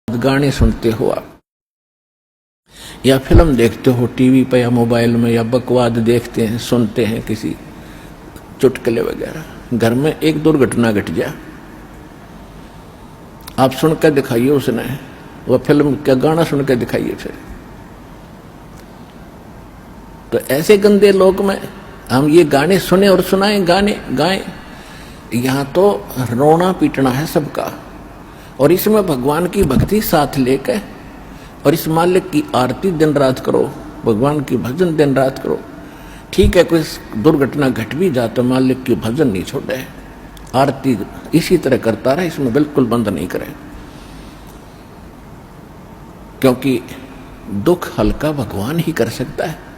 गाने सुनते हो आप, या फिल्म देखते हो टीवी पे या मोबाइल में, या बकवाद देखते हैं सुनते हैं किसी चुटकुले वगैरह, घर में एक दुर्घटना घट जाए, आप सुनकर दिखाइए उसने, वह फिल्म का गाना सुनकर दिखाइए फिर। तो ऐसे गंदे लोक में हम ये गाने सुने और सुनाएं, गाने गाएं, यहां तो रोना पीटना है सबका। और इसमें भगवान की भक्ति साथ लेकर और इस मालिक की आरती दिन रात करो, भगवान की भजन दिन रात करो। ठीक है, कोई दुर्घटना घट भी जाए तो मालिक की भजन नहीं छोड़े, आरती इसी तरह करता रहे, इसमें बिल्कुल बंद नहीं करे, क्योंकि दुख हल्का भगवान ही कर सकता है।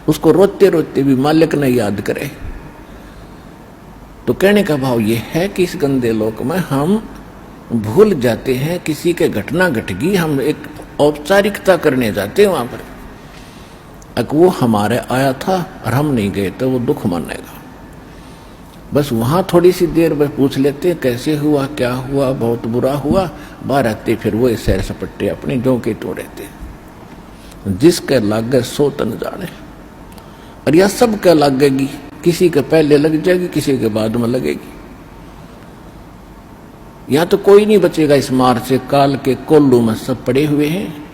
उसको रोते रोते भी मालिक ने याद करे। तो कहने का भाव यह है कि इस गंदे लोक में हम भूल जाते हैं, किसी के घटना घट गई, हम एक औपचारिकता करने जाते हैं वहां पर। अगर वो हमारे आया था और हम नहीं गए तो वो दुख मानेगा। बस वहां थोड़ी सी देर में पूछ लेते कैसे हुआ, क्या हुआ, बहुत बुरा हुआ, बाहर आते फिर वो सैर सपट्टे अपने जो के तो रहते। जिसके लागे सो तन जाने, और यह सब क्या लगेगी, किसी के पहले लग जाएगी, किसी के बाद में लगेगी। यहां तो कोई नहीं बचेगा इस मार से, काल के कोल्लू में सब पड़े हुए हैं।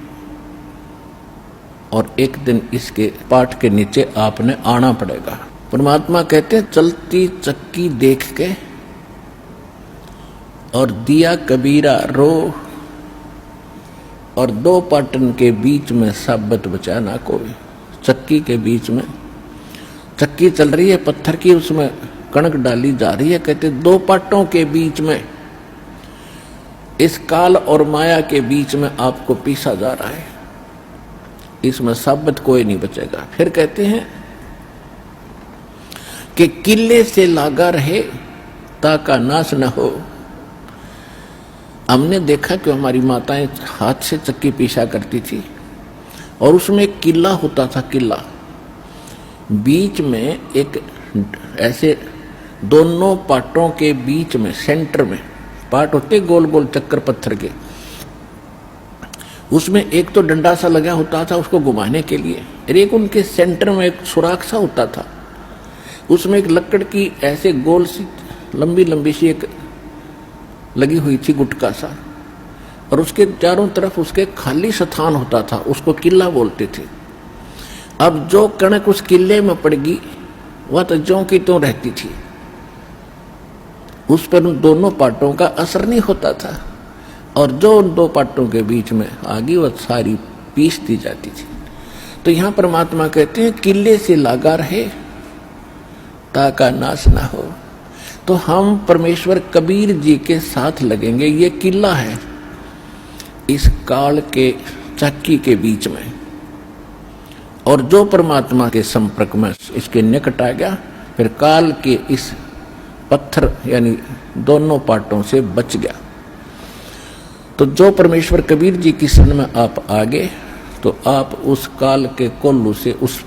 और एक दिन इसके पाठ के नीचे आपने आना पड़ेगा। परमात्मा कहते हैं चलती चक्की देख के और दिया कबीरा रो, और दो पाटन के बीच में साबत बचा ना कोई। चक्की के बीच में चक्की चल रही है पत्थर की, उसमें कणक डाली जा रही है। कहते दो पाटों के बीच में, इस काल और माया के बीच में आपको पीसा जा रहा है, इसमें साबित कोई नहीं बचेगा। फिर कहते हैं कि किले से लागा रहे ताका नाश न हो। हमने देखा कि हमारी माताएं हाथ से चक्की पीसा करती थी, और उसमें एक किला होता था, किला बीच में एक ऐसे दोनों पाटों के बीच में सेंटर में पाट होते गोल गोल चक्कर पत्थर के, उसमें एक तो डंडा सा लगा होता था उसको घुमाने के लिए, और एक उनके सेंटर में एक सुराख सा होता था, उसमें एक लकड़ की ऐसे गोल सी लंबी लंबी सी एक लगी हुई थी गुटका सा, और उसके चारों तरफ उसके खाली स्थान होता था, उसको किला बोलते थे। अब जो कणक उस किले में पड़ गई वह तो ज्यों की त्यों रहती थी, उस पर उन दोनों पाटों का असर नहीं होता था, और जो उन दो पाटों के बीच में आ गई वह सारी पीस दी जाती थी। तो यहां परमात्मा कहते हैं किले से लागा रहे ताका नाश ना हो। तो हम परमेश्वर कबीर जी के साथ लगेंगे, ये किला है इस काल के चक्की के बीच में, और जो परमात्मा के संपर्क में इसके निकट आ गया फिर काल के इस पत्थर यानी दोनों पाटों से बच गया। तो जो परमेश्वर कबीर जी की शरण में आप आ गए तो आप उस काल के कोल्लू से, उस